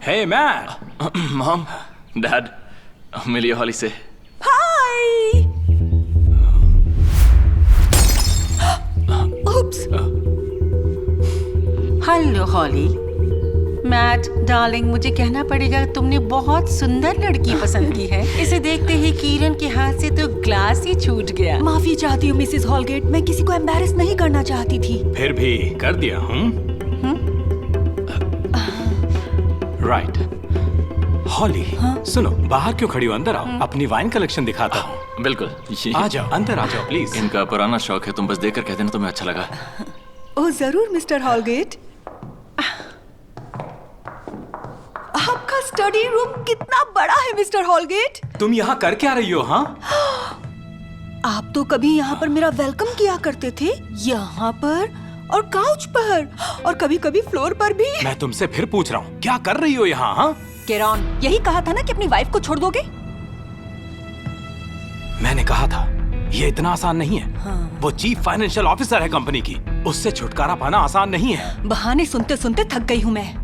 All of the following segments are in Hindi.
हे मैट। मॉम, डैड, मिलिए हॉली से। हाय। उप्स। हेलो हॉली। मैट डार्लिंग, मुझे कहना पड़ेगा तुमने बहुत सुंदर लड़की पसंद की है। इसे देखते ही किरण के हाथ से तो ग्लास ही छूट गया। माफी चाहती हूँ मिसेस हॉलगेट, मैं किसी को एम्बैरेस नहीं करना चाहती थी। फिर भी कर दिया। राइट। हॉली, सुनो, बाहर क्यों खड़ी हो? अंदर आओ, अपनी वाइन कलेक्शन दिखाता हूँ। बिल्कुल, आ जाओ, अंदर आ जाओ प्लीज। इनका पुराना शौक है, तुम बस देखकर कह देना, तुम्हें अच्छा लगा। ओह जरूर मिस्टर हॉलगेट। आपका स्टडी रूम कितना बड़ा है मिस्टर हॉलगेट। तुम यहाँ कर क्या रही हो? हाँ, आप तो कभी यहाँ पर मेरा वेलकम किया करते थे, यहाँ पर और काउच पर, और कभी कभी फ्लोर पर भी। मैं तुमसे फिर पूछ रहा हूँ, क्या कर रही हो यहाँ? हाँ, केरॉन, यही कहा था ना कि अपनी वाइफ को छोड़ दोगे। मैंने कहा था ये इतना आसान नहीं है। हाँ। वो चीफ फाइनेंशियल ऑफिसर है कंपनी की, उससे छुटकारा पाना आसान नहीं है। बहाने सुनते सुनते थक गई हूँ मैं।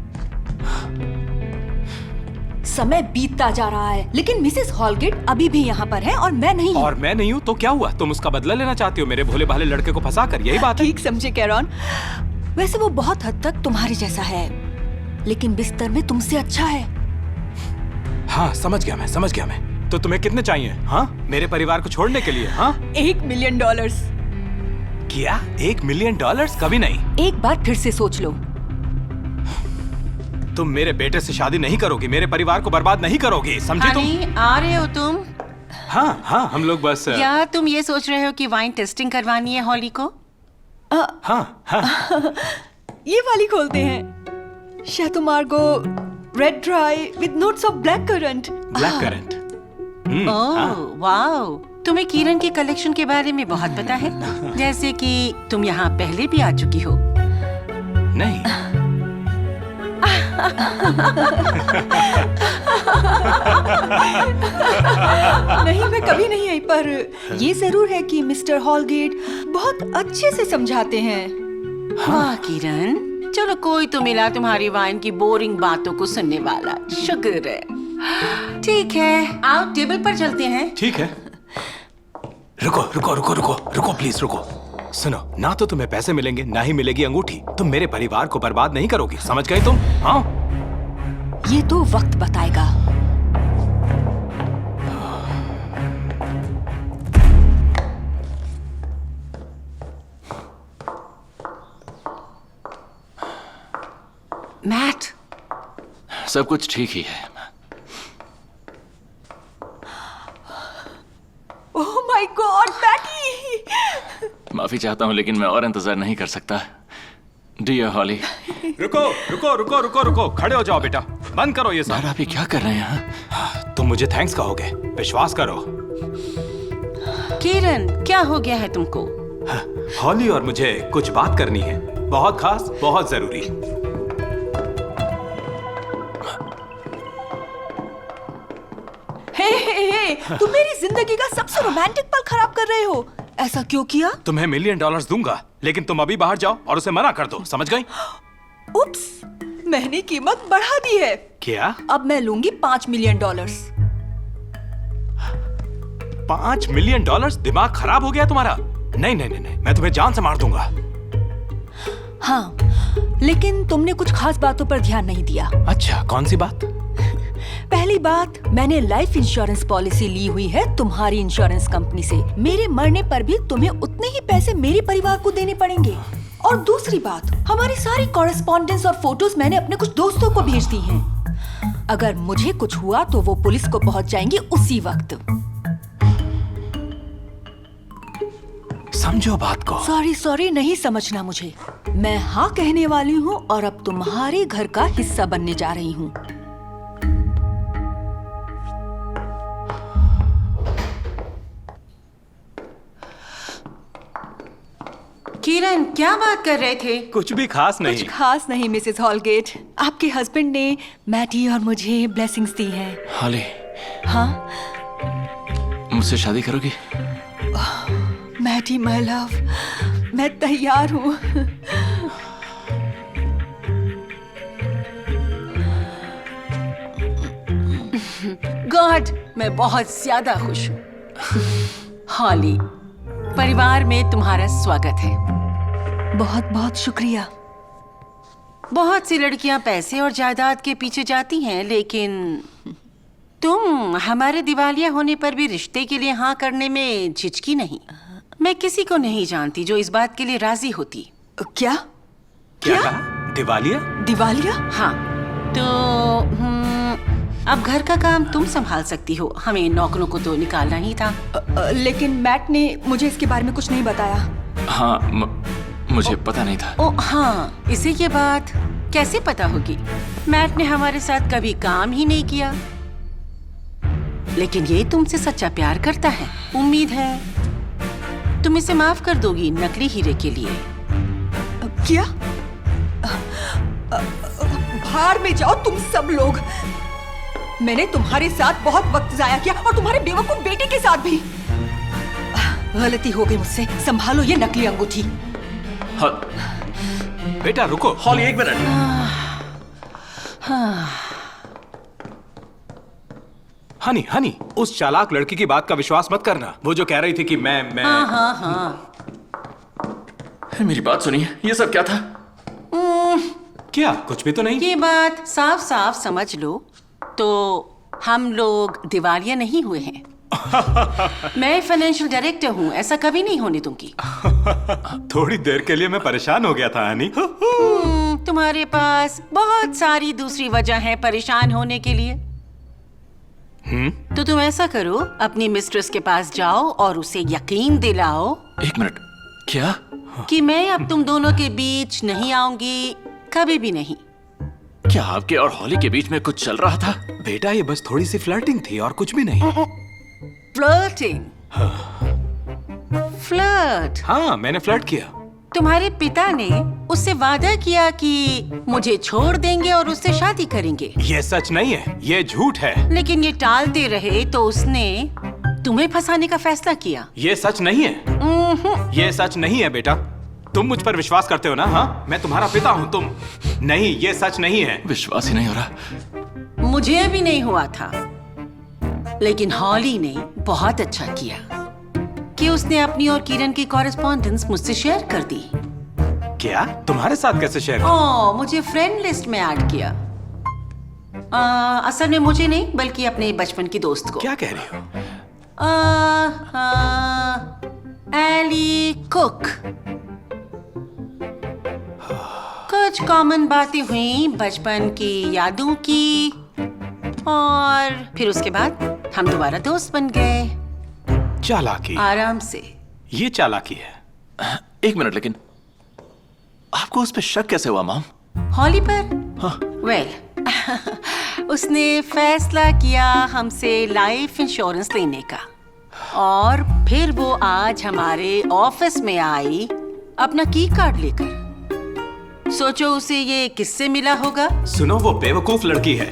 समय बीतता जा रहा है, लेकिन मिसेस हॉलगेट अभी भी यहाँ पर है और मैं नहीं हूँ। और मैं नहीं हूँ तो क्या हुआ? तुम उसका बदला लेना चाहती हो मेरे भोले भाले लड़के को फंसा कर, यही बात है? ठीक समझे कैरॉन। वैसे वो बहुत हद तक तुम्हारे जैसा है, लेकिन बिस्तर में तुमसे अच्छा है। हाँ, समझ गया मैं। तो तुम्हें कितने चाहिए? हाँ, मेरे परिवार को छोड़ने के लिए? हाँ, $1 मिलियन। क्या $1 मिलियन? कभी नहीं। एक बार फिर से सोच लो। तुम मेरे बेटे से शादी नहीं करोगी, मेरे परिवार को बर्बाद नहीं करोगी, समझी तुम? हनी, आ रहे हो तुम? हाँ, हम लोग बस। या तुम ये सोच रहे हो कि वाइन टेस्टिंग करवानी है हॉली को? हाँ। ये वाली खोलते हैं। शैतो मार्गो red dry with notes of black currant. Black currant. Oh wow, तुम्हें किरण के कलेक्शन के बारे में बहुत पता है, जैसे कि तुम यहाँ पहले भी आ चुकी हो। नहीं। नहीं, मैं कभी नहीं आई, पर ये जरूर है कि मिस्टर हॉलगेट बहुत अच्छे से समझाते हैं। वाह किरण, चलो कोई तो मिला तुम्हारी वाइन की बोरिंग बातों को सुनने वाला। शुक्र है। ठीक है, आओ टेबल पर चलते हैं। ठीक है। रुको प्लीज रुको। सुनो, ना तो तुम्हें पैसे मिलेंगे, ना ही मिलेगी अंगूठी। तुम मेरे परिवार को बर्बाद नहीं करोगी, समझ गए तुम? हाँ, ये तो वक्त बताएगा। मैट, सब कुछ ठीक ही है। ओह माय गॉड बैटी। माफी चाहता हूँ, लेकिन मैं और इंतजार नहीं कर सकता। डियर हॉली। रुको, खड़े हो जाओ बेटा, बंद करो ये सब। यार, आप ये क्या कर रहे हैं यहाँ? तुम मुझे थैंक्स कहोगे, विश्वास करो। किरण, क्या हो गया है तुमको? हॉली और मुझे कुछ बात करनी है, बहुत खास, बहुत जरूरी। हे, तुम मेरी जिंदगी का सबसे रोमांटिक पल खराब कर रहे हो। ऐसा क्यों किया? तुम्हें $1 मिलियन दूंगा, लेकिन तुम अभी बाहर जाओ और उसे मना कर दो, समझ गई? उप्स, मैंने कीमत बढ़ा दी है। क्या? अब मैं लूंगी $5 मिलियन। $5 मिलियन? दिमाग खराब हो गया तुम्हारा? नहीं, मैं तुम्हें जान से मार दूंगा। हाँ, लेकिन तुमने कुछ खास बातों पर ध्यान नहीं दिया। अच्छा, कौन सी बात? पहली बात, मैंने लाइफ इंश्योरेंस पॉलिसी ली हुई है तुम्हारी इंश्योरेंस कंपनी से। मेरे मरने पर भी तुम्हें उतने ही पैसे मेरे परिवार को देने पड़ेंगे। और दूसरी बात, हमारी सारी कॉरेस्पॉन्डेंस और फोटोज मैंने अपने कुछ दोस्तों को भेज दी हैं। अगर मुझे कुछ हुआ तो वो पुलिस को पहुंच जाएंगे उसी वक्त। समझो बात को। सॉरी, नहीं समझना मुझे। मैं हाँ कहने वाली हूँ और अब तुम्हारे घर का हिस्सा बनने जा रही हूँ। किरण, क्या बात कर रहे थे? कुछ भी खास नहीं। कुछ खास नहीं मिसेस हॉलगेट, आपके हस्बैंड ने मैटी और मुझे ब्लेसिंग्स दी हैं। हॉली, हाँ? मुझसे शादी करोगी? मैटी माय लव, मैं तैयार हूँ। गॉड, मैं बहुत ज्यादा खुश हूँ। हॉली, परिवार में तुम्हारा स्वागत है। बहुत बहुत शुक्रिया। बहुत सी लड़कियां पैसे और जायदाद के पीछे जाती हैं, लेकिन तुम हमारे दिवालिया होने पर भी रिश्ते के लिए हाँ करने में झिझकी नहीं। मैं किसी को नहीं जानती जो इस बात के लिए राजी होती। क्या क्या कहा? दिवालिया? दिवालिया? हाँ, तो अब घर का काम तुम संभाल सकती हो। हमें नौकरों को तो निकालना ही था। लेकिन मैट ने मुझे इसके बारे में कुछ नहीं बताया। हाँ, मुझे पता नहीं था। ओ हाँ, इसे ये बात कैसे पता होगी? मैट ने हमारे साथ कभी काम ही नहीं किया, लेकिन ये तुमसे सच्चा प्यार करता है। उम्मीद है तुम इसे माफ कर दोगी नकली हीरे के लिए। क्या? भाड़ में जाओ तुम सब लोग। मैंने तुम्हारे साथ बहुत वक्त जाया किया और तुम्हारे बेवकूफ बेटे के साथ भी। गलती हो गई मुझसे। संभालो ये नकली अंगूठी। हाँ, बेटा रुको। हॉली, एक मिनट। हनी हनी, उस चालाक लड़की की बात का विश्वास मत करना। वो जो कह रही थी कि मैं हाँ। मेरी बात सुनिए, ये सब क्या था? क्या? कुछ भी तो नहीं। ये बात साफ साफ समझ लो तो हम लोग दिवालिया नहीं हुए हैं। मैं फाइनेंशियल डायरेक्टर हूँ, ऐसा कभी नहीं होने दूंगी। थोड़ी देर के लिए मैं परेशान हो गया था हनी। तुम्हारे पास बहुत सारी दूसरी वजह है परेशान होने के लिए। तो तुम ऐसा करो, अपनी मिस्ट्रेस के पास जाओ और उसे यकीन दिलाओ। एक मिनट, क्या? कि मैं अब तुम दोनों के बीच नहीं आऊंगी, कभी भी नहीं। क्या आपके और हॉली के बीच में कुछ चल रहा था? बेटा ये बस थोड़ी सी फ्लर्टिंग थी और कुछ भी नहीं। फ्लर्टिंग? फ्लर्ट? हाँ, मैंने फ्लर्ट किया। तुम्हारे पिता ने उससे वादा किया कि मुझे छोड़ देंगे और उससे शादी करेंगे। ये सच नहीं है, ये झूठ है। लेकिन ये टालते रहे तो उसने तुम्हें फंसाने का फैसला किया। ये सच नहीं है। ये सच नहीं है बेटा। तुम मुझ पर विश्वास करते हो ना? हाँ, मैं तुम्हारा पिता हूँ। तुम नहीं, ये सच नहीं है। विश्वास ही नहीं हो रहा। मुझे भी नहीं हुआ था, लेकिन हॉली ने बहुत अच्छा किया कि उसने अपनी और किरण की कॉरेस्पॉन्डेंस मुझसे शेयर कर दी। क्या? तुम्हारे साथ कैसे शेयर? मुझे फ्रेंड लिस्ट में ऐड किया। असल में मुझे नहीं, बल्कि अपने बचपन की दोस्त को। क्या कह रही हो? Eli cook. कुछ कॉमन बातें हुई बचपन की यादों की, और फिर उसके बाद हम दोबारा दोस्त बन गए। चालाकी। आराम से। ये चालाकी है। एक मिनट, लेकिन आपको उस पे शक कैसे हुआ मॉम? हॉली पर? हाँ। वेल, उसने फैसला किया हमसे लाइफ इंश्योरेंस लेने का, और फिर वो आज हमारे ऑफिस में आई अपना की कार्ड लेकर। सोचो उसे ये किससे मिला होगा? सुनो, वो बेवकूफ लड़की है।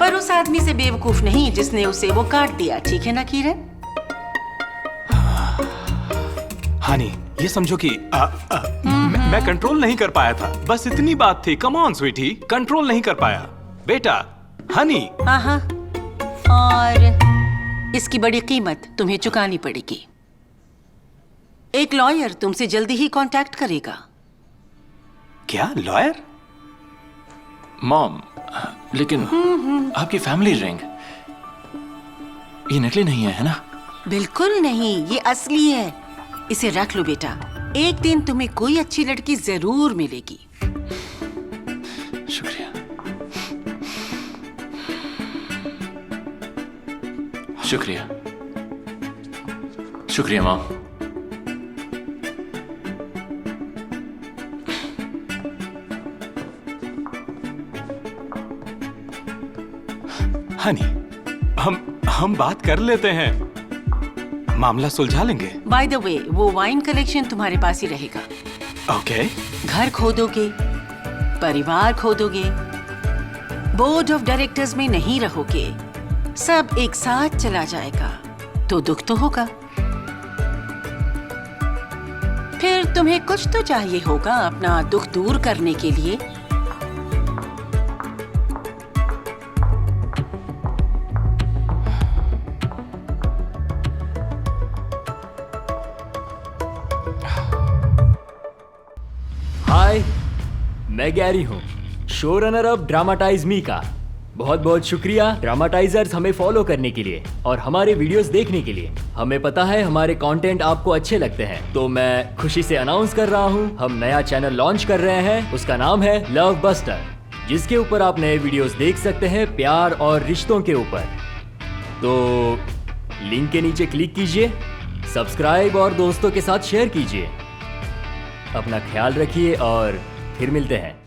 पर उस आदमी से बेवकूफ नहीं जिसने उसे वो कार्ड दिया, ठीक है ना किरण? हनी, ये समझो कि मैं कंट्रोल नहीं कर पाया था। बस इतनी बात थी। कम ऑन स्वीटी, कंट्रोल नहीं कर पाया। बेटा, हनी। हाँ, और इसकी बड़ी कीमत तुम्हें चुकानी पड़ेगी। एक लॉयर तुमसे जल्दी ही कांटेक्ट करेगा। क्या? लॉयर? मॉम, लेकिन आपकी फैमिली रिंग ये नकली नहीं है ना? बिल्कुल नहीं, ये असली है। इसे रख लो बेटा, एक दिन तुम्हें कोई अच्छी लड़की जरूर मिलेगी। शुक्रिया। शुक्रिया। शुक्रिया मॉम। हनी, हम बात कर लेते हैं, मामला सुलझा लेंगे। बाय द वे, वो वाइन कलेक्शन तुम्हारे पास ही रहेगा। ओके। घर खो दोगे, परिवार खो दोगे, बोर्ड ऑफ डायरेक्टर्स में नहीं रहोगे, सब एक साथ चला जाएगा, तो दुख तो होगा। फिर तुम्हें कुछ तो चाहिए होगा अपना दुख दूर करने के लिए। मैं गैरी हूँ, शो रनर ऑफ ड्रामाटाइज मी का। बहुत बहुत शुक्रिया ड्रामाटाइजर्स हमें फॉलो करने के लिए और हमारे वीडियोस देखने के लिए। हमें पता है हमारे कंटेंट आपको अच्छे लगते हैं, तो मैं खुशी से अनाउंस कर रहा हूँ हम नया चैनल लॉन्च कर रहे हैं। उसका नाम है लव बस्टर, जिसके ऊपर आप नए वीडियोस देख सकते हैं प्यार और रिश्तों के ऊपर। तो लिंक के नीचे क्लिक कीजिए, सब्सक्राइब और दोस्तों के साथ शेयर कीजिए। अपना ख्याल रखिए और फिर मिलते हैं।